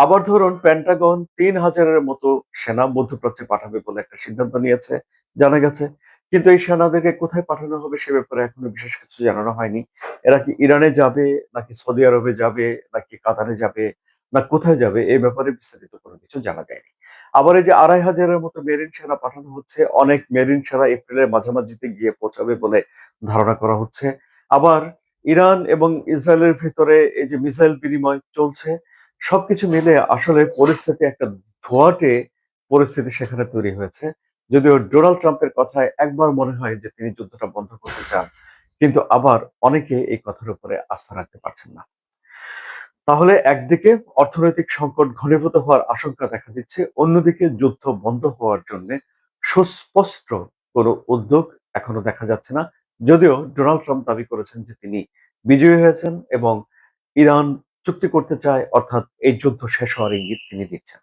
আবার ধরুন পেন্টাগন ৩,০০০-এর মতো সেনা মধ্যপ্রাচ্যে পাঠাবে বলে একটা সিদ্ধান্ত নিয়েছে, জানা গেছে। কিন্তু এই সেনাদেরকে কোথায় পাঠানো হবে সে ব্যাপারে এখনো বিশেষ কিছু জানানো হয়নি। এরা কি ইরানে যাবে, নাকি সৌদি আরবে যাবে, নাকি কাতারে যাবে, না কোথায় যাবে এই ব্যাপারে বিস্তারিত কোনো কিছু জানা যায়নি। আবার এই যে ২,৫০০-এর মতো মেরিন সেনা পাঠানো হচ্ছে, অনেক মেরিন সেনা এপ্রিলের মাঝামাঝিতে গিয়ে পৌঁছাবে বলে ধারণা করা হচ্ছে। আবার ইরান এবং ইসরায়েলের ভেতরে এই যে মিসাইল বিনিময় চলছে, সবকিছু মিলে আসলে পরিস্থিতি একটা ধোঁয়াটে পরিস্থিতি সেখানে তৈরি হয়েছে। যদিও ডোনাল্ড ট্রাম্পের কথায় একবার মনে হয় যে তিনি যুদ্ধটা বন্ধ করতে চান, কিন্তু আবার অনেকে এই কথার উপরে আস্থা রাখতে পারছেন না। তাহলে একদিকে অর্থনৈতিক সংকট ঘনীভূত হওয়ার আশঙ্কা দেখা দিচ্ছে, অন্যদিকে যুদ্ধ বন্ধ হওয়ার জন্য সুস্পষ্ট কোনো উদ্যোগ এখনো দেখা যাচ্ছে না। যদিও ডোনাল্ড ট্রাম্প দাবি করেছেন যে তিনি বিজয়ী হয়েছেন এবং ইরান চুক্তি করতে চায়, অর্থাৎ এই যুদ্ধ শেষ হওয়ার ইঙ্গিত তিনি দিচ্ছেন।